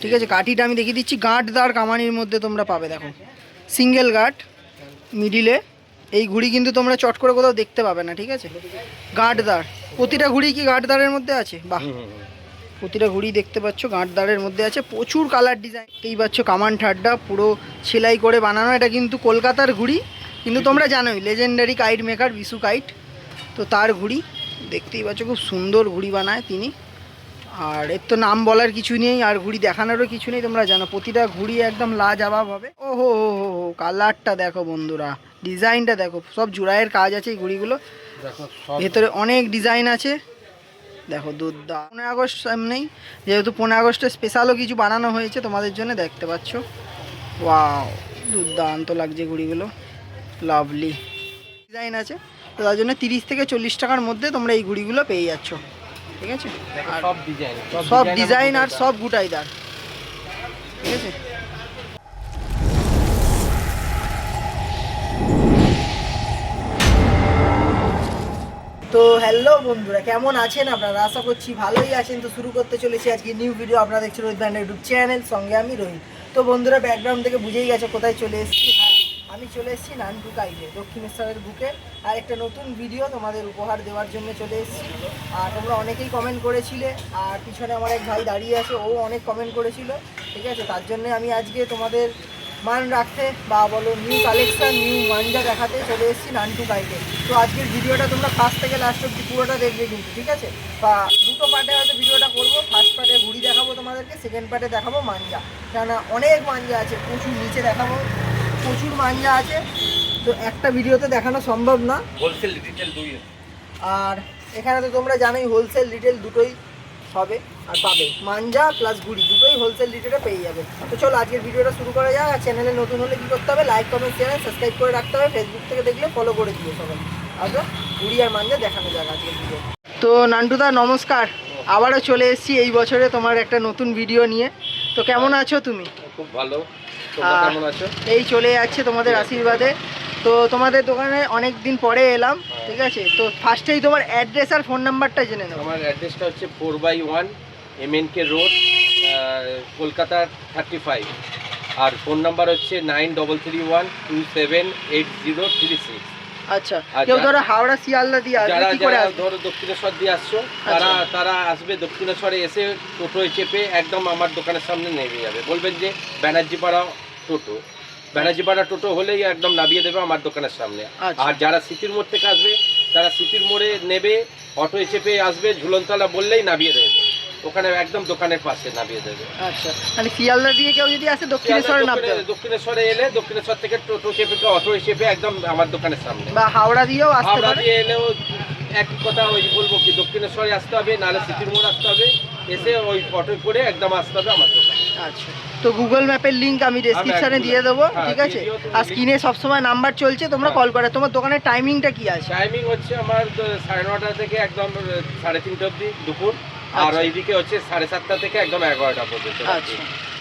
ঠিক আছে, কাঠিটা আমি দেখিয়ে দিচ্ছি। গাঁটদার কামানির মধ্যে তোমরা পাবে, দেখো সিঙ্গেল গাঁট মিডিলে। এই ঘুড়ি কিন্তু তোমরা চট করে কোথাও দেখতে পাবে না, ঠিক আছে। গাঁটদার, প্রতিটা ঘুড়ি কি গাঁটদারের মধ্যে আছে? বাহ, প্রতিটা ঘুড়ি দেখতে পাচ্ছ গাঁটদারের মধ্যে আছে। প্রচুর কালার ডিজাইন দেখতেই পাচ্ছ। কামান ঠাড্ডা পুরো সেলাই করে বানানো। এটা কিন্তু কলকাতার ঘুড়ি, কিন্তু তোমরা জানোই legendary kite maker Bishu kite, তো তার ঘুড়ি দেখতেই পাচ্ছ। খুব সুন্দর ঘুড়ি বানায় তিনি, আর এর তো নাম বলার কিছু নেই, আর ঘুড়ি দেখানোরও কিছু নেই। তোমরা জানো প্রতিটা ঘুড়ি একদম লাজবাব হবে। ও হো হো হো, কালারটা দেখো বন্ধুরা, ডিজাইনটা দেখো, সব জোড়াইয়ের কাজ আছে এই ঘুড়িগুলো। ভেতরে অনেক ডিজাইন আছে, দেখো দুর্দান্ত। 15 আগস্ট সামনেই, যেহেতু 15 আগস্টে স্পেশালও কিছু বানানো হয়েছে তোমাদের জন্য, দেখতে পাচ্ছ। ওয়াও, দুর্দান্ত লাগছে ঘুড়িগুলো, লাভলি ডিজাইন আছে। তো তার জন্য 30 থেকে 40 টাকার মধ্যে তোমরা এই ঘুড়িগুলো পেয়ে যাচ্ছ, ঠিক আছে। আর সব ডিজাইন আর সব গুটাইদার, ঠিক আছে। তো হ্যালো বন্ধুরা, কেমন আছেন আপনারা? আশা করছি ভালোই আছেন। তো শুরু করতে চলেছি আজকে নিউ ভিডিও। আপনারা দেখছেন রোহিত ব্র্যান্ড ইউটিউব চ্যানেল, সঙ্গে আমি রোহিত। তো বন্ধুরা, ব্যাকগ্রাউন্ড থেকে বুঝেই গেছে কোথায় চলে এসেছি। হ্যাঁ, আমি চলে এসেছি নান্টু কাইটে, দক্ষিণেশ্বরের বুকে। আর একটা নতুন ভিডিও তোমাদের উপহার দেওয়ার জন্য চলে এসেছি। আর তোমরা অনেকেই কমেন্ট করেছিলে, আর পিছনে আমার এক ভাই দাঁড়িয়ে আছে, ও অনেক কমেন্ট করেছিল, ঠিক আছে। তার জন্য আমি আজকে তোমাদের মান রাখতে বা বলো নিউ কালেকশন, নিউ মাঞ্জা দেখাতে চলে এসেছি নান্টু কাইটে। তো আজকের ভিডিওটা তোমরা ফার্স্ট থেকে লাস্ট অব্দি পুরোটা দেখবে কিন্তু, ঠিক আছে। বা দুটো পার্টে হয়তো ভিডিওটা করবো। ফার্স্ট পার্টে ঘুড়ি দেখাবো তোমাদেরকে, সেকেন্ড পার্টে দেখাবো মাঞ্জা। কেননা অনেক মাঞ্জা আছে, প্রচুর নিচে দেখাবো, প্রচুর মাঞ্জা আছে। তো একটা ভিডিওতে দেখানো সম্ভব না, হোলসেল রিটেল দুই। আর এখানে তো তোমরা জানোই হোলসেল রিটেল দুটোই হবে আর পাবে। মাঞ্জা প্লাস ঘুড়ি দুটোই হোলসেল রিটেলে পেয়ে যাবে। তো চলো আজকের ভিডিওটা শুরু করা যাক। আর চ্যানেলে নতুন হলে কী করতে হবে? লাইক, কমেন্ট, চ্যানেল সাবস্ক্রাইব করে রাখতে হবে। ফেসবুক থেকে দেখলে ফলো করে দিও সবাই। আচ্ছা, ঘুড়ি আর মাঞ্জা দেখানো যাক আজকের ভিডিও। তো নান্টুদা নমস্কার, আবারও চলে এসেছি এই বছরে তোমার একটা নতুন ভিডিও নিয়ে। তো কেমন আছো তুমি? খুব ভালো, তোমরা কেমন আছো? এই চলে যাচ্ছে তোমাদের আশীর্বাদে। তো তোমাদের দোকানে অনেক দিন পরে এলাম, ঠিক আছে। তো ফার্স্টেই তোমার অ্যাড্রেস আর ফোন নাম্বারটা জেনে নাও। আমার অ্যাড্রেসটা হচ্ছে 4/1 MNK রোড, কলকাতা 35। আর ফোন নাম্বার হচ্ছে 9331278036। আচ্ছা, কেউ ধরো হাওড়া শিয়ালদা দিয়ে আসবে, কি করে আসবে? ধরো দক্ষিণেশ্বর দিয়ে আসছো, তারা আসবে দক্ষিণেশ্বরে, এসে টোটোয় চেপে একদম আমার দোকানের সামনে নেমে যাবে। বলবেন যে ব্যানার্জিপাড়া টোটো, ব্যানার্জিপাড়া টোটো হলেই একদম নামিয়ে দেবে আমার দোকানের সামনে। আর যারা সিটির মোড় থেকে আসবে, তারা সিটির মোড়ে নেবে, অটোয় চেপে আসবে, ঝুলনতলা বললেই নামিয়ে দেবে, ওখানে একদম দোকানের পাশে নামিয়ে দেবে। আচ্ছা, মানে শিয়ালদা দিয়ে কেউ যদি আসে দক্ষিণেশ্বরে নামবে? দক্ষিণেশ্বরে এলে দক্ষিণেশ্বর থেকে টোটো চেপে, অটোয় চেপে একদম আমার দোকানের সামনে। বা হাওড়া দিয়েও আসতে হাওড়া পারে। দিয়ে এলেও একই কথা, ওই বলবো কি দক্ষিণেশ্বরে আসতে হবে, নাহলে সিটির মোড় আসতে হবে, এসে ওই অটোয় করে একদম আসতে হবে আমার দোকানে। আচ্ছা, তো গুগল ম্যাপের লিংক আমি ডেসক্রিপশনে দিয়ে দেবো, ঠিক আছে। আর স্ক্রিনে সবসময় নাম্বার চলছে, তোমরা কল করে। তোমার দোকানের টাইমিংটা কি আছে? টাইমিং হচ্ছে আমার 9:30 থেকে একদম 3:30 অবধি দুপুর, আর ওইদিকে হচ্ছে 7:30 থেকে একদম 11টা পর্যন্ত। আচ্ছা,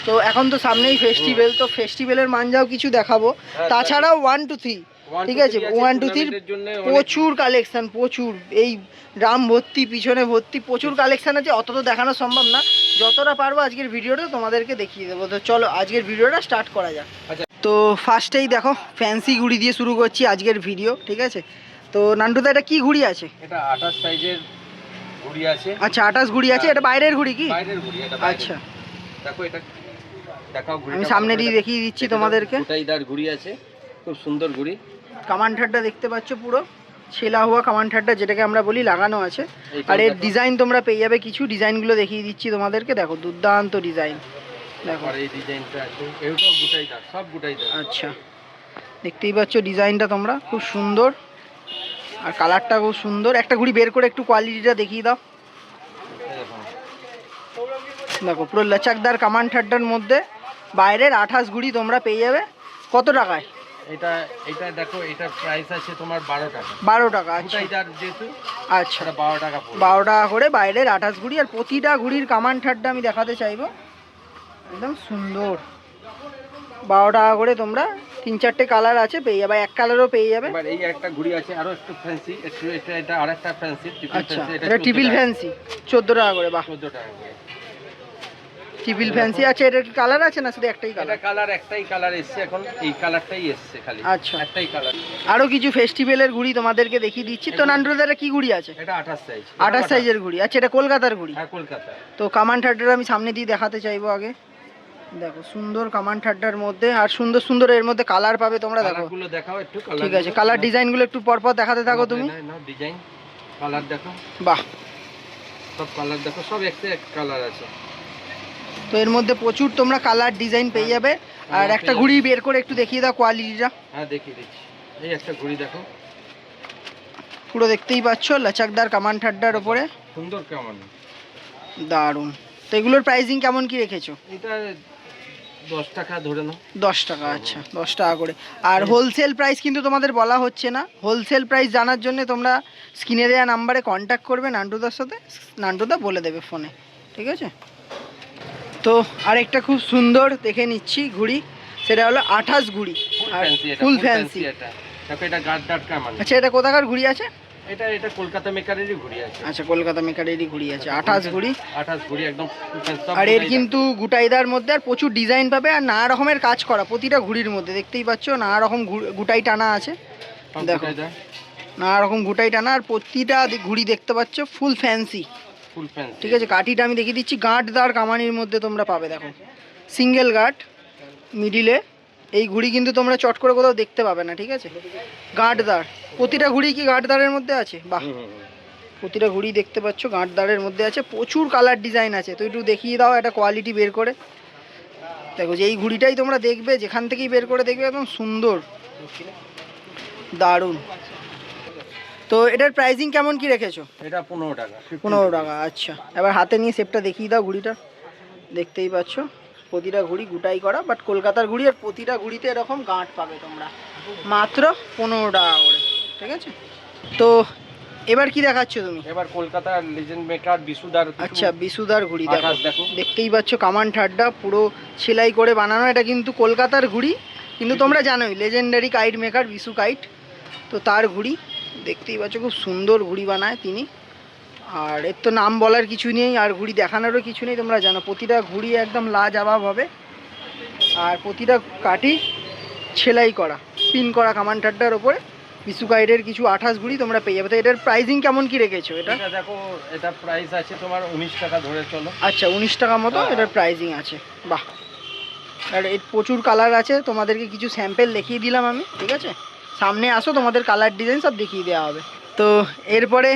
তো এখন তো সামনেই ফেস্টিভ্যাল, তো ফেস্টিভ্যালের মাঞ্জাও কিছু দেখাবো। তাছাড়াও 1 to 3, ঠিক আছে, 1 to 3 প্রচুর কালেকশন, প্রচুর। এই ড্রাম ভর্তি, পিছনে ভর্তি, প্রচুর কালেকশন আছে। অত তো দেখানো সম্ভব না, যতটা পারবো আজকের ভিডিওটা তোমাদেরকে দেখিয়ে দেবো। তো চলো আজকের ভিডিওটা স্টার্ট করা যাক। তো ফার্স্টেই দেখো ফ্যান্সি ঘুড়ি দিয়ে শুরু করছি আজকের ভিডিও, ঠিক আছে। তো নান্টুদা, এটা কি ঘুড়ি আছে? এটা 28 সাইজের ঘুড়ি আছে। আচ্ছা, 28 ঘুড়ি আছে। এটা বাইরের ঘুড়ি কি? বাইরের ঘুড়ি এটা। আচ্ছা, দেখো এটা দেখাও ঘুড়ি, আমি সামনে দিয়ে দেখিয়ে দিচ্ছি তোমাদেরকে। গোটাইদার ঘুড়ি আছে, খুব সুন্দর ঘুড়ি। কামান ঠাড্ডা দেখতে পাচ্ছ, পুরো ছেলা হওয়া কামান ঠাড্ডা, যেটাকে আমরা বলি, লাগানো আছে। আর এর ডিজাইন তোমরা পেয়ে যাবে কিছু। ডিজাইনগুলো দেখিয়ে দিচ্ছি তোমাদেরকে, দেখো দুর্দান্ত ডিজাইন, দেখো এই ডিজাইনটা আছে, এটাও গোটাইদার, সব গোটাইদার। আচ্ছা, দেখতেই পাচ্ছ ডিজাইনটা তোমরা, খুব সুন্দর, আর কালারটা খুব সুন্দর। একটা ঘুড়ি বের করে একটু কোয়ালিটিটা দেখিয়ে দাও। দেখো পুরো লচাকদার কামান ঠাড্ডার মধ্যে বাইরের 28 ঘুড়ি তোমরা পেয়ে যাবে। কত টাকায়? এটা দেখো, এটার প্রাইস আছে তোমার 12 টাকা। 12 টাকা, আচ্ছা। যেহেতু আচ্ছা, 12 টাকা, 12 টাকা করে বাইরের 28 ঘুড়ি। আর প্রতিটা ঘুড়ির কামান ঠাড্ডা আমি দেখাতে চাইবো, একদম সুন্দর। 12 টাকা করে তোমরা 3-4টে কালার আছে পেয়ে যাবে, এক কালারও পেয়ে যাবে। এবার এই একটা ঘুড়ি আছে আরো একটু ফ্যান্সি, এটা আরেকটা ফ্যান্সি, আচ্ছা, এটা ট্রিপল ফ্যান্সি, 14 টাকা করে। বাহ, 14 টাকা করে। ট্রিপল ফ্যান্সি আছে। এটার কি কালার আছে না শুধু একটাই এটা কালার? কালার একটাই কালার এসছে এখন, এই কালারটাই এসছে খালি। আচ্ছা, একটাই কালার। আরো কিছু ফেস্টিভ্যালের ঘুড়ি তোমাদেরকে দেখিয়ে দিচ্ছি। তো নান্টুদার কি ঘুড়ি আছে? এটা 28 সাইজ। 28 সাইজের ঘুড়ি। আচ্ছা, এটা কলকাতার ঘুড়ি? হ্যাঁ, কলকাতা। তো কামান ঠাড্ডার আমি সামনে দিয়ে দেখাতে চাইবো আগে। দেখো সুন্দর কামান ঠাড্ডার মধ্যে, আর সুন্দর সুন্দর এর মধ্যে কালার পাবে তোমরা। দেখো কালারগুলো দেখাও একটু। কালার ঠিক আছে, কালার ডিজাইনগুলো একটু পরপর দেখাতে থাকো তুমি। না ডিজাইন কালার দেখো। বাহ, সব কালার দেখো, সব একটা এক কালার আছে। তো এর মধ্যে প্রচুর তোমরা কালার ডিজাইন পেয়ে যাবে। আর একটা ঘুড়ি বের করে একটু দেখিয়ে দাও কোয়ালিটিটা। হ্যাঁ, দেখিয়ে দিচ্ছি। এই একটা ঘুড়ি দেখো, পুরো দেখতেই পাচ্ছ লচকদার কামান ঠাড্ডার ওপরে, সুন্দর কেমন, দারুণ। তো এগুলোর প্রাইসিং কেমন কি রেখেছো? এটা 10 টাকা ধরে নাও। 10 টাকা। আচ্ছা, 10 টাকা করে। আর হোলসেল প্রাইস কিন্তু তোমাদের বলা হচ্ছে না। হোলসেল প্রাইস জানার জন্য তোমরা স্ক্রিনে দেওয়া নাম্বারে কন্ট্যাক্ট করবে নান্টুদার সাথে, নান্টুদা বলে দেবে ফোনে, ঠিক আছে? তো আরেকটা খুব সুন্দর দেখে নিচ্ছি ঘুড়ি, সেটা হলো 28 ঘুড়ি আর ফুল ফ্যান্সি। এটা দেখো, এটা গার্ড কামান। আচ্ছা, এটা কোথাকার ঘুড়ি আছে? এটা কলকাতা মেকারেরই ঘুড়ি আছে। আচ্ছা, কলকাতা মেকারেরই ঘুড়ি আছে। 28 ঘুড়ি। 28 ঘুড়ি একদম। আর এর কিন্তু গুটাইদার মধ্যে আর প্রচুর ডিজাইন পাবে, আর নানা রকমের কাজ করা প্রতিটা ঘুড়ির মধ্যে। দেখতেই পাচ্ছ নানা রকম গুটাই টানা আছে। দেখো নানা রকম গুটাই টানা, আর প্রতিটা ঘুড়ি দেখতে পাচ্ছ ফুল ফ্যান্সি। ফুল ফ্যান্সি, ঠিক আছে। কাঠিটা আমি দেখিয়ে দিচ্ছি। গাঁটদার কামানির মধ্যে তোমরা পাবে। দেখো সিঙ্গেল গাঁট মিডিলে। এই ঘুড়ি কিন্তু তোমরা চট করে কোথাও দেখতে পাবে না, ঠিক আছে? গাঁটদার প্রতিটা ঘুড়ি কি গাঁটদারের মধ্যে আছে? বাহ, প্রতিটা ঘুড়ি দেখতে পাচ্ছ গাঁটদারের মধ্যে আছে। প্রচুর কালার ডিজাইন আছে। তো একটু দেখিয়ে দাও একটা কোয়ালিটি বের করে। দেখো যে এই ঘুড়িটাই তোমরা দেখবে, যেখান থেকেই বের করে দেখবে একদম সুন্দর, দারুণ। তো এটার প্রাইসিং কেমন কি রেখেছো? এটা 15 টাকা। 15 টাকা। আচ্ছা, এবার হাতে নিয়ে শেপটা দেখিয়ে দাও ঘুড়িটা। দেখতেই পাচ্ছ প্রতিটা ঘুড়ি গুটাই করা, বাট কলকাতার ঘুড়ি, আর প্রতিটা ঘুড়িতে এরকম গাঁট পাবে তোমরা, মাত্র 15 টাকা করে, ঠিক আছে? তো এবার কি দেখাচ্ছ তুমি? এবার কলকাতার লেজেন্ড মেকার বিশুদার। আচ্ছা, বিশুদার ঘুড়ি। দেখো দেখো, দেখতেই পাচ্ছ কামান ঠাড্ডা পুরো সেলাই করে বানানো। এটা কিন্তু কলকাতার ঘুড়ি, কিন্তু তোমরা জানোই legendary kite maker Bishu kite. তো তার ঘুড়ি দেখতেই পাচ্ছ, খুব সুন্দর ঘুড়ি বানায় তিনি। আর এর তো নাম বলার কিছু নেই, আর ঘুড়ি দেখানোরও কিছু নেই। তোমরা জানো প্রতিটা ঘুড়ি একদম লাজবাব হবে, আর প্রতিটা কাঠি সেলাই করা, পিন করা কামান ঠাড্ডার ওপরে। বিশু কাইটের কিছু 28 ঘুড়ি তোমরা পেয়ে যাবে। তো এটার প্রাইসিং কেমন কি রেখেছো? এটা দেখো, এটা প্রাইস আছে তোমার 19 টাকা ধরে চলো। আচ্ছা, 19 টাকা মতো এটার প্রাইসিং আছে। বাহ, আর এর প্রচুর কালার আছে। তোমাদেরকে কিছু স্যাম্পেল দেখিয়ে দিলাম আমি, ঠিক আছে? সামনে আসো, তোমাদের কালার ডিজাইন সব দেখিয়ে দেওয়া হবে। তো এরপরে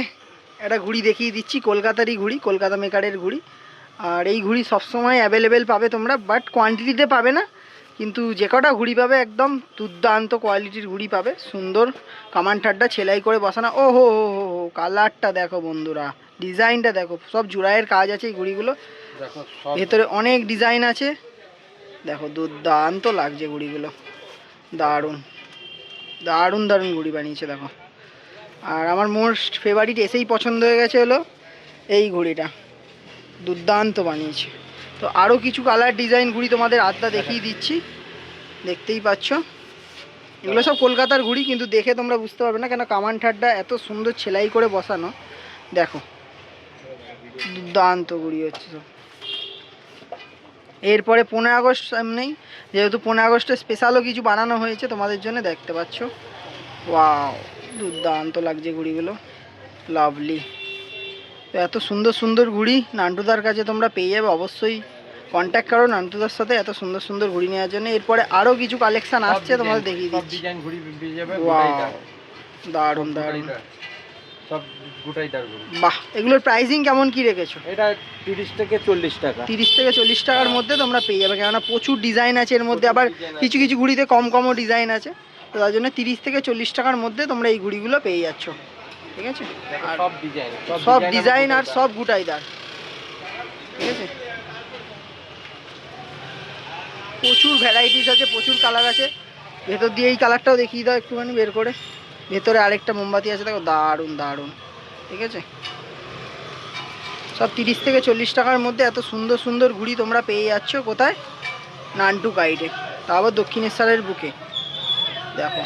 একটা ঘুড়ি দেখিয়ে দিচ্ছি, কলকাতারই ঘুড়ি, কলকাতা মেকারের ঘুড়ি। আর এই ঘুড়ি সবসময় অ্যাভেলেবেল পাবে তোমরা, বাট কোয়ান্টিটিতে পাবে না। কিন্তু যে কটা ঘুড়ি পাবে একদম দুর্দান্ত কোয়ালিটির ঘুড়ি পাবে। সুন্দর কামান ঠাড্ডা সেলাই করে বসানো। ও হো হো হো হো, কালারটা দেখো বন্ধুরা, ডিজাইনটা দেখো, সব জোড়াইয়ের কাজ আছে এই ঘুড়িগুলো। ভেতরে অনেক ডিজাইন আছে। দেখো দুর্দান্ত লাগছে ঘুড়িগুলো, দারুণ দারুণ দারুণ ঘুড়ি বানিয়েছে দেখো। আর আমার মোস্ট ফেভারিট এসেই পছন্দ হয়ে গেছে হলো এই ঘুড়িটা, দুর্দান্ত বানিয়েছে। তো আরও কিছু কালার ডিজাইন ঘুড়ি তোমাদের আড্ডা দেখিয়ে দিচ্ছি, দেখতেই পাচ্ছ। এগুলো সব কলকাতার ঘুড়ি, কিন্তু দেখে তোমরা বুঝতে পারবে না, কেন কামান ঠাড্ডা এত সুন্দর সেলাই করে বসানো। দেখো দুর্দান্ত ঘুড়ি হচ্ছে সব। এরপরে 15 আগস্ট সামনেই, যেহেতু 15 আগস্টে স্পেশালও কিছু বানানো হয়েছে তোমাদের জন্য, দেখতে পাচ্ছ। ওয়াও, দুর্দান্ত লাগছে ঘুড়িগুলো, লাভলি। তো এত সুন্দর সুন্দর ঘুড়ি নান্টুদার কাছে তোমরা পেয়ে যাবে। অবশ্যই কন্ট্যাক্ট করো নান্টুদার সাথে এত সুন্দর সুন্দর ঘুড়ি নেওয়ার জন্য। এরপরে আরও কিছু কালেকশান আসছে, তোমাদের দেখিয়ে দিচ্ছি। ওয়াও, দারুণ দারুণ, সব গোটাইদার ঘুড়ি। বাহ, এগুলোর প্রাইসিং কেমন কি রেখেছো? এটা 30 থেকে 40 টাকা। 30 থেকে 40 টাকার মধ্যে তোমরা পেয়ে যাবে, কেননা প্রচুর ডিজাইন আছে এর মধ্যে। আবার কিছু কিছু ঘুড়িতে কম কমও ডিজাইন আছে। তো তার জন্য 30 থেকে 40 টাকার মধ্যে তোমরা এই ঘুড়িগুলো পেয়ে যাচ্ছ, ঠিক আছে? আর সব ডিজাইন আর সব গুটাইদার, ঠিক আছে? প্রচুর ভ্যারাইটিস আছে, প্রচুর কালার আছে। ভেতর দিয়ে এই কালারটাও দেখিয়ে দাও একটুখানি বের করে। ভেতরে আরেকটা মোমবাতি আছে দেখো, দারুণ দারুণ, ঠিক আছে? সব 30 থেকে 40 টাকার মধ্যে এত সুন্দর সুন্দর ঘুড়ি তোমরা পেয়ে যাচ্ছ। কোথায়? নান্টু কাইটে, তা আবার দক্ষিণেশ্বরের বুকে। দেখো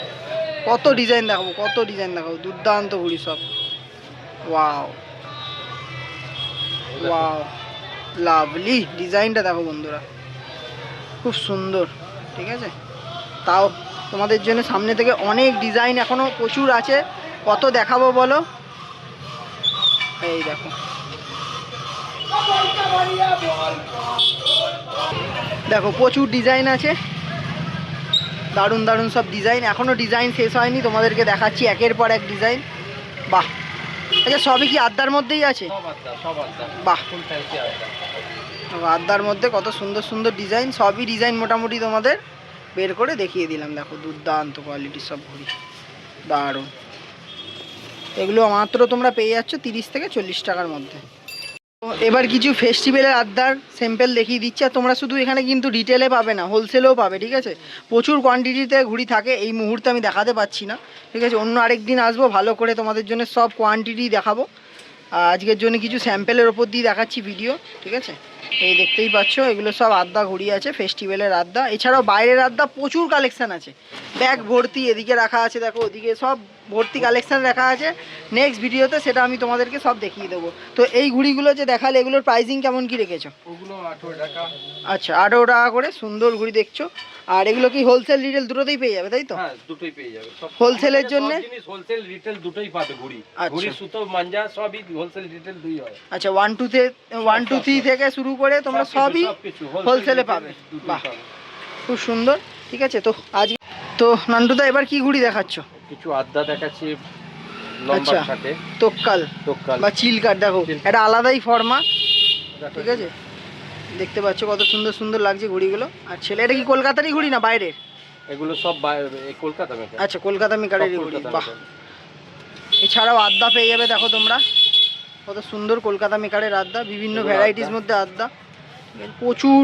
কত ডিজাইন দেখাবো, কত ডিজাইন দেখাবো, দুর্দান্ত ঘুড়ি সব। ওয়াও ওয়াও, লাভলি ডিজাইনটা দেখো বন্ধুরা, খুব সুন্দর। ঠিক আছে, তাও তোমাদের জন্য সামনে থেকে অনেক ডিজাইন এখনো প্রচুর আছে, কত দেখাবো বলো। এই দেখো, দেখো প্রচুর ডিজাইন আছে, দারুণ দারুণ সব ডিজাইন, এখনো ডিজাইন শেষ হয়নি, তোমাদেরকে দেখাচ্ছি একের পর এক ডিজাইন। বাহ, আচ্ছা সবই কি আড্ডার মধ্যেই আছে? বাহ, আড্ডার মধ্যে কত সুন্দর সুন্দর ডিজাইন, সবই ডিজাইন মোটামুটি তোমাদের বের করে দেখিয়ে দিলাম। দেখো দুর্দান্ত কোয়ালিটির সব ঘড়ি, দারুণ। এগুলো মাত্র তোমরা পেয়ে যাচ্ছ 30 থেকে 40 টাকার মধ্যে। তো এবার কিছু ফেস্টিভ্যালের আড্ডার স্যাম্পেল দেখিয়ে দিচ্ছি। আর তোমরা শুধু এখানে কিন্তু রিটেলে পাবে না, হোলসেলেও পাবে। ঠিক আছে, প্রচুর কোয়ান্টিটিতে ঘুড়ি থাকে, এই মুহূর্তে আমি দেখাতে পাচ্ছি না। ঠিক আছে, অন্য আরেক দিন আসবো, ভালো করে তোমাদের জন্য সব কোয়ান্টিটি দেখাবো। আজকের জন্য কিছু স্যাম্পেলের ওপর দিয়ে দেখাচ্ছি ভিডিও। ঠিক আছে, এই দেখতেই পাচ্ছ এগুলো সব আড্ডা ঘুড়ি আছে, ফেস্টিভ্যালের আড্ডা। এছাড়াও বাইরের আড্ডা প্রচুর কালেকশান আছে, ব্যাগ ভর্তি, এদিকে রাখা আছে দেখো, ওদিকে সব ভর্তি কালেকশান রাখা আছে। নেক্সট ভিডিওতে সেটা আমি তোমাদেরকে সব দেখিয়ে দেবো। তো এই ঘুড়িগুলো যে দেখালে, এগুলোর প্রাইসিং কেমন কি রেখেছো? ওগুলো 18 টাকা। আচ্ছা, 18 টাকা করে সুন্দর ঘুড়ি দেখছো। আর এগুলো কি হোলসেল রিটেল দুটোতেই পেয়ে যাবে, তাই তো? হ্যাঁ, দুটোই পেয়ে যাবে। সব হোলসেলের জন্য হোলসেল রিটেল দুটোই পাবে ঘুড়ি। আচ্ছা। ঘুড়ি, সুতো, মাঞ্জা সবই হোলসেল রিটেল দুই হয়। আচ্ছা, 1 2 3 থেকে শুরু করে তোমরা সবই হোলসেলে পাবে। বাহ, খুব সুন্দর। ঠিক আছে, তো আজ তো নান্টুদা এবার কি ঘুড়ি দেখাচ্ছ? কিছু আড্ডা দেখাচ্ছি লম্বার সাথে, তোক্কাল বা চিলকার। দেখো এটা আলাদাই ফর্মা। ঠিক আছে, দেখতে পাচ্ছ কত সুন্দর সুন্দর লাগছে ঘুড়িগুলো। আর ছেলে, এটা কি কলকাতারই ঘুড়ি না বাইরের? এগুলো সব কলকাতা মেকার। আচ্ছা, কলকাতা মেকারেরই ঘুড়ি। বাহ, এছাড়াও আড্ডা পেয়ে যাবে, দেখো তোমরা কত সুন্দর কলকাতা মেকারের আড্ডা, বিভিন্ন ভ্যারাইটিস মধ্যে আড্ডা, প্রচুর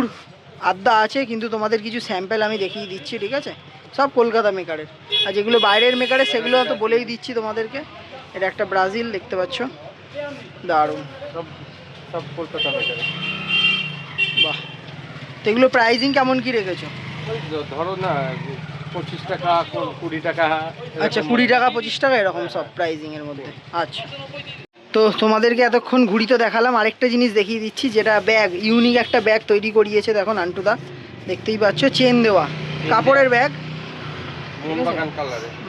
আড্ডা আছে। কিন্তু তোমাদের কিছু স্যাম্পেল আমি দেখিয়ে দিচ্ছি। ঠিক আছে, সব কলকাতা মেকারের। আর যেগুলো বাইরের মেকারের সেগুলো তো বলেই দিচ্ছি তোমাদেরকে। এটা একটা ব্রাজিল, দেখতে পাচ্ছ, দারুণ, সব কলকাতা মেকার। বাহ, তো এগুলো প্রাইজিং কেমন কি রেখেছো? ধরো না 25 টাকা, 20 টাকা। আচ্ছা, 20 টাকা 25 টাকা এরকম সব প্রাইজিংয়ের মধ্যে। আচ্ছা, তো তোমাদেরকে এতক্ষণ ঘুড়ি তো দেখালাম, আরেকটা জিনিস দেখিয়ে দিচ্ছি, যেটা ব্যাগ, ইউনিক একটা ব্যাগ তৈরি করিয়েছে দেখো নান্টুদা, দেখতেই পাচ্ছ, চেন দেওয়া কাপড়ের ব্যাগ,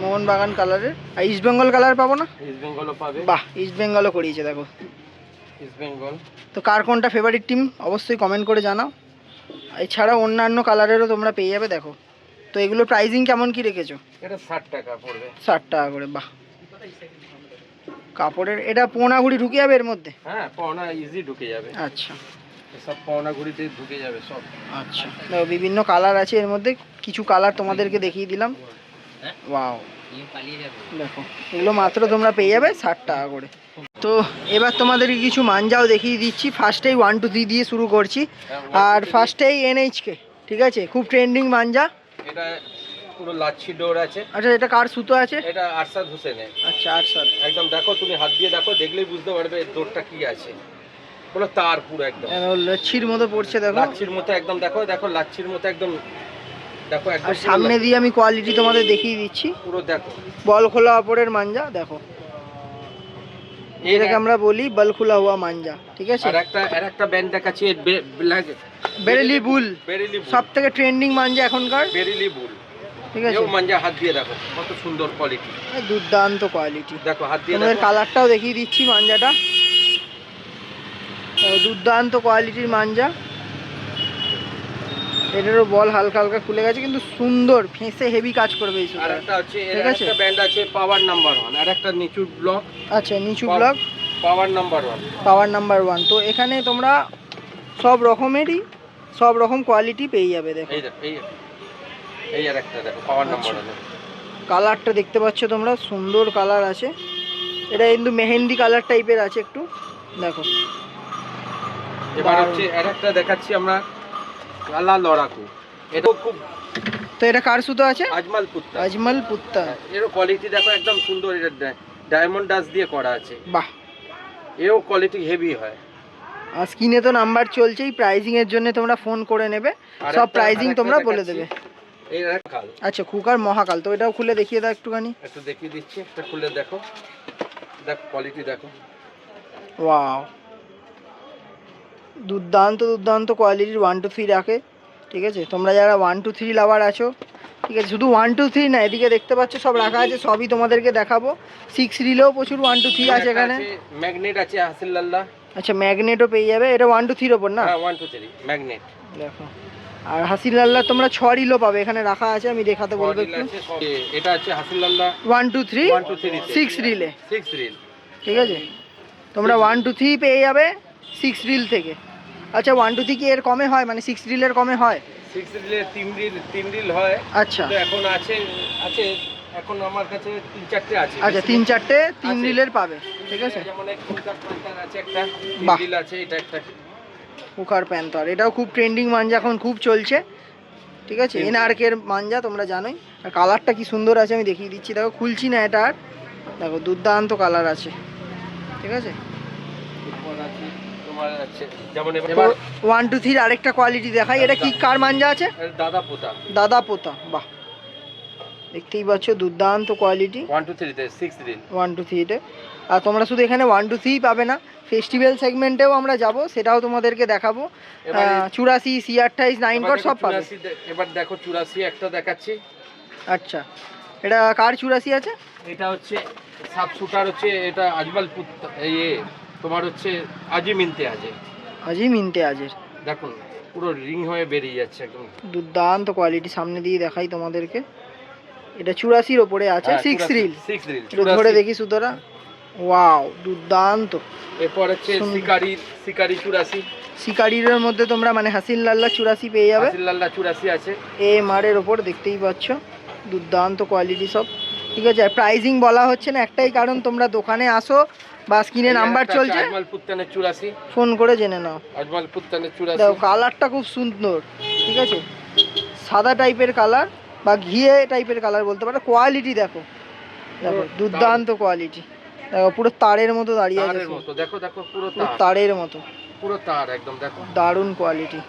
মোহনবাগান কালারের। আর ইস্ট বেঙ্গল কালার পাবো না? ইস্ট বেঙ্গলও পাবে। বাহ, ইস্ট বেঙ্গলও করিয়েছে দেখো, ইস্ট বেঙ্গল। তো কার কোনটা ফেভারিট টিম অবশ্যই কমেন্ট করে জানাও। এছাড়াও অন্যান্য কালারেরও তোমরা পেয়ে যাবে। দেখো, তো এগুলো প্রাইজিং কেমন কি রেখেছো? এটা 60 টাকা পড়বে। 60 টাকা করে। বাহ, কাপড়ের এটা পোনা ঘুড়ি ঢুকে যাবে এর মধ্যে? হ্যাঁ, পোনা ইজি ঢুকে যাবে। আচ্ছা, সব পোনা ঘুড়িতে ঢুকে যাবে সব। আচ্ছা, দেখো বিভিন্ন কালার আছে এর মধ্যে, কিছু কালার তোমাদেরকে দেখিয়ে দিলাম। ওয়াও, দেখো এগুলো মাত্র তোমরা পেয়ে যাবে 60 টাকা করে। তো এবার তোমাদেরকে কিছু মাঞ্জাও দেখিয়ে দিচ্ছি। ফার্স্টেই 1 2 3 দিয়ে শুরু করছি। আর ফার্স্টেই NHK। ঠিক আছে, খুব ট্রেন্ডিং মাঞ্জা। এটা পুরো লাচ্ছি ডোর আছে। আচ্ছা, এটা কার সুতো আছে? এটা আরশাদ হোসেনের। আচ্ছা, আরশাদ। একদম দেখো, তুমি হাত দিয়ে দেখো, দেখলেই বুঝতে পারবে এর ডোরটা কি আছে। পুরো তার, পুরো একদম লাচ্ছির মতো পড়ছে দেখো, লাচ্ছির মতো একদম। দেখো দেখো, লাচ্ছির মতো একদম। দেখো একদম। আর সামনে দিয়ে আমি কোয়ালিটি তোমাদের দেখিয়ে দিচ্ছি, পুরো দেখো, বল খোলা কাপড়ের মাঞ্জা। দেখো, এটাকে আমরা বলি বল খোলা হুয়া মাঞ্জা। ঠিক আছে, আর একটা ব্যান্ড দেখাচ্ছি, ব্ল্যাক বেরেলি বুল, সব থেকে ট্রেন্ডিং মাঞ্জা এখনকার, বেরেলি বুল। ঠিক আছে, এই মাঞ্জা হাত দিয়ে দেখো কত সুন্দর কোয়ালিটি, দুর্দান্ত কোয়ালিটি। দেখো হাত দিয়ে তোমাদের কালারটাও দেখিয়ে দিচ্ছি মাঞ্জাটা, দুর্দান্ত কোয়ালিটির মাঞ্জা। এটারও বল হালকা হালকা খুলে গেছে, কিন্তু সুন্দর ফেঁসে হেভি কাজ করবে এই সুতো। আর একটা আছে, এর একটা ব্যান্ড আছে পাওয়ার নাম্বার 1, আর একটা নিচু ব্লক। আচ্ছা, নিচু ব্লক, পাওয়ার নাম্বার 1, পাওয়ার নাম্বার 1। তো এখানে তোমরা সব রকমেরই সব রকম কোয়ালিটি পেয়ে যাবে। দেখো এই আর একটা দেখো পাওয়ার নাম্বার 1। কালারটা দেখতে পাচ্ছ তোমরা, সুন্দর কালার আছে। এটা কিন্তু মেহেন্দি কালার টাইপের আছে একটু, দেখো। এবার হচ্ছে আর একটা দেখাচ্ছি আমরা, কালা লড়াকু। এটা খুব, তো এটা কার সুতো আছে? আজমাল পুত্তা। আজমাল পুত্তা। এর কোয়ালিটি দেখো একদম সুন্দর, এটা ডায়মন্ড ডাস্ট দিয়ে করা আছে। বাহ, এও কোয়ালিটি হেভি হয়। আর স্ক্রিনে তো নাম্বার চলছেই, প্রাইজিং এর জন্য তোমরা ফোন করে নেবে, সব প্রাইজিং তোমরা বলে দেবে। এই রাখাল। আচ্ছা, কুকার মহাকাল। তো এটাও খুলে দেখিয়ে দাও একটুখানি। একটু দেখিয়ে দিচ্ছি, একটা খুলে দেখো, দেখো কোয়ালিটি দেখো। ওয়াও, দুর্দান্ত দুর্দান্ত কোয়ালিটির 1 2 3 রাখে, ঠিক আছে। তোমরা যারা 1 2 3 লাভার আছো, ঠিক আছে, শুধু 1 2 3 না, এদিকে দেখতে পাচ্ছ সব রাখা আছে, সবই তোমাদেরকে দেখাবো। 6 রিলেও প্রচুর 1 2 3 আছে এখানে। ম্যাগনেট আছে হাসিল লাল্লা। আচ্ছা, ম্যাগনেটও পেয়ে যাবে। এটা 1 2 3 এর ওপর না? হ্যাঁ 1 2 3 ম্যাগনেট দেখো। আর হাসিল লাল্লা তোমরা 6 রিলও পাবে, এখানে রাখা আছে, আমি দেখাতে বলবো একটু। এটা আছে হাসিল লাল্লা 1 2 3 1 2 3 6 রিলে, 6 রিল, ঠিক আছে। তোমরা 1 2 3 পেয়ে যাবে 6 রিল থেকে। আচ্ছা, 1 2 3 কি এর কমে হয়, মানে 6 রিলের কমে হয়? 6 রিলের 3 রিল হয়। আচ্ছা তো এখন আছে আছে এখন আমার কাছে 3 4টে আছে। আচ্ছা, 3 4টে 3 রিলের পাবে, ঠিক আছে। যেমন এক কুকার প্যান্টার আছে একটা, 3 বাহ। রিল আছে, এটা একটা কুকার প্যান্থার, এটাও খুব ট্রেন্ডিং মাঞ্জা, এখন খুব চলছে, ঠিক আছে। এনআরকের মাঞ্জা, তোমরা জানোই। আর কালারটা কি সুন্দর আছে, আমি দেখিয়ে দিচ্ছি। দেখো, খুলছি না এটা আর, দেখো দুর্দান্ত কালার আছে, ঠিক আছে। এরপর আছে তোমার আছে যেমন তো এবার 1 2 3 আরেকটা কোয়ালিটি দেখাই। এটা কি কার মাঞ্জা আছে? দাদা পোতা দাদা পোতা, বাহ, দেখতেই পাচ্ছ দুর্দান্ত কোয়ালিটি। 1 2 3 তে 6 রিল 1 2 3 তে। আর তোমরা শুধু এখানে 1 2 3 পাবে না, ফেস্টিভ্যাল সেগমেন্টেও আমরা যাব, সেটাও তোমাদেরকে দেখাবো। 84 C28 9 কট সব পাবে। এবার দেখো 84 একটা দেখাচ্ছি। আচ্ছা, এটা কার 84 আছে? এটা হচ্ছে সাব শুটার, হচ্ছে এটা আজমাল এই তোমার হচ্ছে আজি মিনতে আছে, আজি মিনতে আজের। দেখুন পুরো রিং হয়ে বেরিয়ে যাচ্ছে একদম দুর্দান্ত কোয়ালিটি, সামনে দিয়ে দেখাই তোমাদেরকে। এটা 84-র ওপরে আছে, 6 রিল। 6 রিল একটু ধরে দেখি সুতরা, ওয়াও দুর্দান্ত। এরপর হচ্ছে শিকারি 84, শিকারির মধ্যে তোমরা মানে হাসিল লাল্লা 84 পেয়ে যাবে। হাসিল লাল্লা 84 আছে, এমআর এর ওপর, দেখতেই পাচ্ছ দুর্দান্ত কোয়ালিটি সব, ঠিক আছে। আর প্রাইজিং বলা হচ্ছে না, একটাই কারণ, তোমরা দোকানে আসো বা স্ক্রিনে নাম্বার চলছে, আজমাল পুত্তানের 84, ফোন করে জেনে নাও। আজমাল পুত্তানের দেখো 84। কালারটা খুব সুন্দর, ঠিক আছে, সাদা টাইপের কালার বা ঘিয়ে টাইপের কালার বলতে পারো। কোয়ালিটি দেখো, দেখো দুর্দান্ত কোয়ালিটি। দেখো পুরো তারের মতো দাঁড়িয়ে আছে, তারের মতো, দেখো দেখো পুরো পুরো তার, তারের মতো, পুরো তার একদম। দেখো দারুণ কোয়ালিটি।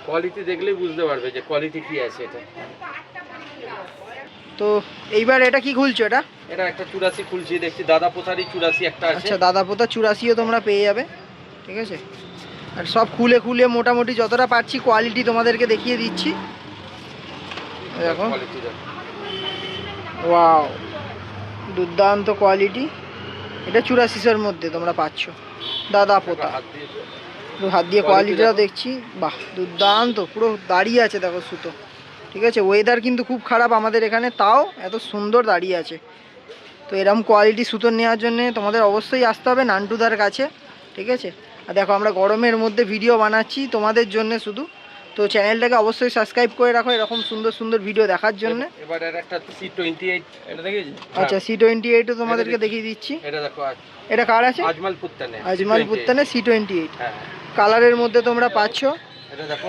কোয়ালিটি দেখলেই বুঝতে পারবে যে কোয়ালিটি কি আছে এটা। তো এইবার এটা কি খুলছো? এটা এটা একটা 84 খুলছি, দেখছি দাদা পোথারি 84 একটা আছে। আচ্ছা, দাদা পোতা 84ও তোমরা পেয়ে যাবে, ঠিক আছে। আর সব খুলে খুলে মোটামুটি যতটা পারছি কোয়ালিটি তোমাদেরকে দেখিয়ে দিচ্ছি। দেখো, কোয়ালিটি দেখো, ওয়াও দুর্দান্ত কোয়ালিটি। এটা 84-এর মধ্যে তোমরা পাচ্ছ, দাদা পোতা। হাত দিয়ে একটু হাত দিয়ে কোয়ালিটিটাও দেখছি, বাহ দুর্দান্ত, পুরো দাঁড়িয়ে আছে দেখো সুতো, ঠিক আছে। ওয়েদার কিন্তু খুব খারাপ আমাদের এখানে, তাও এত সুন্দর দাঁড়িয়ে আছে। তো এরকম কোয়ালিটি সুতো নেওয়ার জন্য তোমাদের অবশ্যই আসতে হবে নান্টুদার কাছে, ঠিক আছে। আর দেখো, আমরা গরমের মধ্যে ভিডিও বানাচ্ছি তোমাদের জন্য শুধু, তো চ্যানেলটাকে অবশ্যই সাবস্ক্রাইব করে রাখো এরকম সুন্দর সুন্দর ভিডিও দেখার জন্য। এবার এর একটা C28, এটা দেখেছি। আচ্ছা, C28ও তোমাদেরকে দেখিয়ে দিচ্ছি। এটা দেখো, এটা কার আছে? আজমাল পুত্তানে, আজমাল পুত্তানে C28 হ্যাঁ। কালারের মধ্যে তোমরা পাচ্ছ। এটা দেখো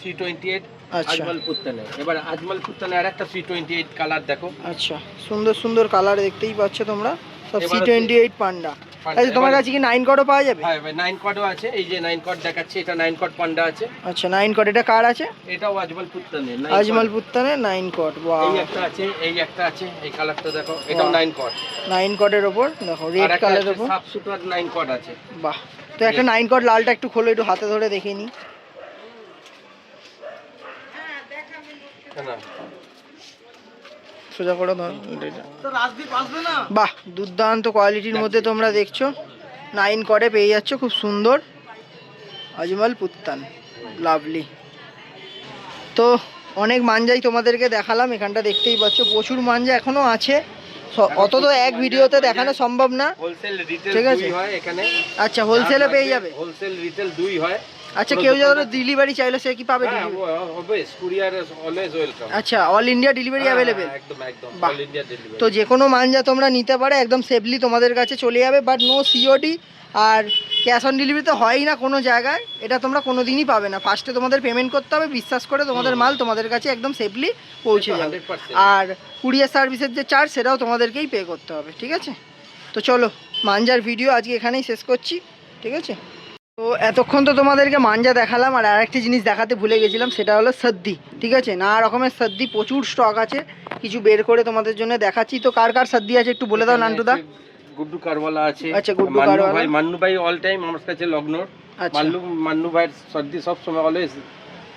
C28 আচ্ছা আজমাল পুত্তানে। এবার আজমাল পুত্তানে আরেকটা C28 কালার দেখো। আচ্ছা, সুন্দর সুন্দর কালার দেখতেই পাচ্ছ তোমরা, সব এবার C28 পান্ডা। আচ্ছা, তোমার কাছে কি 9 কটও পাওয়া যাবে? হ্যাঁ ভাই, 9 কটও আছে, এই যে 9 কট দেখাচ্ছি, এটা 9 কট পান্ডা আছে। আচ্ছা, 9 কট, এটা কার আছে? এটাও আজমাল পুত্তানে, আজমাল পুত্তানে 9 কট, ওয়াও। এই একটা আছে, এই একটা আছে, এই কালারটা দেখো, এটাও 9 কট। 9 কটের ওপর দেখো, রেড কালারের ওপর, সাব শুটার 9 কট আছে। বাহ। তো একটা 9 কট লালটা একটু খোলো, একটু হাতে ধরে দেখে নি। না সোজা করে ধর, বাহ দুর্দান্ত কোয়ালিটির মধ্যে তোমরা দেখছো 9 কটে পেয়ে যাচ্ছ, খুব সুন্দর আজমাল পুত্তান, লাভলি। তো অনেক মাঞ্জাই তোমাদেরকে দেখালাম, এখানটা দেখতেই পাচ্ছ প্রচুর মাঞ্জা এখনো আছে, অত তো এক ভিডিওতে দেখানো সম্ভব না, হোলসেল রিটেল ঠিক আছে। দুই হয় এখানে। আচ্ছা, হোলসেলে পেয়ে যাবে। হোলসেল রিটেল দুই হয়। আচ্ছা, কেউ যারা ডেলিভারি চাইলে সে কি পাবে? Always courier always welcome. আচ্ছা, অল ইন্ডিয়া ডেলিভারি অ্যাভেলেবেল। একদম একদম বাহ। All India delivery. তো যে কোনো মাঞ্জা তোমরা নিতে পারো, একদম সেফলি তোমাদের কাছে চলে যাবে, বাট নো সিওডি আর ক্যাশ অন ডেলিভারি তো হয়ই না কোনো জায়গায়, এটা তোমরা কোনো দিনই পাবে না। ফার্স্টে তোমাদের পেমেন্ট করতে হবে, বিশ্বাস করে তোমাদের মাল তোমাদের কাছে একদম সেফলি পৌঁছে যাবে। 100%। আর কুরিয়ার সার্ভিসের যে চার্জ সেটাও তোমাদেরকেই পে করতে হবে, ঠিক আছে। তো চলো, মাঞ্জার ভিডিও আজকে এখানেই শেষ করছি, ঠিক আছে। তো এতক্ষণ তো তোমাদেরকে মাঞ্জা দেখালাম, আর আরেকটি জিনিস দেখাতে ভুলে গেছিলাম, সেটা হলো সর্দি, ঠিক আছে। নানা রকমের সর্দি, প্রচুর স্টক আছে, কিছু বের করে তোমাদের জন্য দেখাচ্ছি। তো কার কার সর্দি আছে একটু বলে দাও নান্টুদা। গুড্ডু কারওয়ালা আছে। আচ্ছা, গুড্ডু কারওয়ালা। মান্নু ভাই অল টাইম আমার কাছে লগ্নর। আচ্ছা। মান্নু ভাইয়ের সর্দি সব সময় অলওয়েজ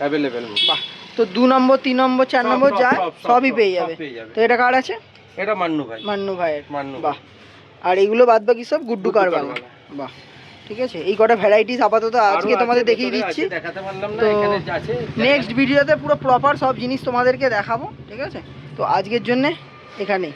অ্যাভেলেবেল। বাহ, তো 2 নম্বর 3 নম্বর 4 নম্বর যা সবই পেয়ে যাবে। তো এটা কার আছে? এটা মান্নু ভাই। মান্নু ভাইয়ের। মান্নু বাহ, আর এগুলো বাদ বাকি সব গুড্ডু কারবালা। বাহ, ঠিক আছে, এই কটা ভ্যারাইটিস আপাতত আজকে তোমাদের দেখিয়ে দিচ্ছি। দেখাতে পারলাম না, তো এখানে আছে। নেক্সট ভিডিওতে পুরো প্রপার সব জিনিস তোমাদেরকে দেখাবো, ঠিক আছে? তো আজকের জন্য এখানেই।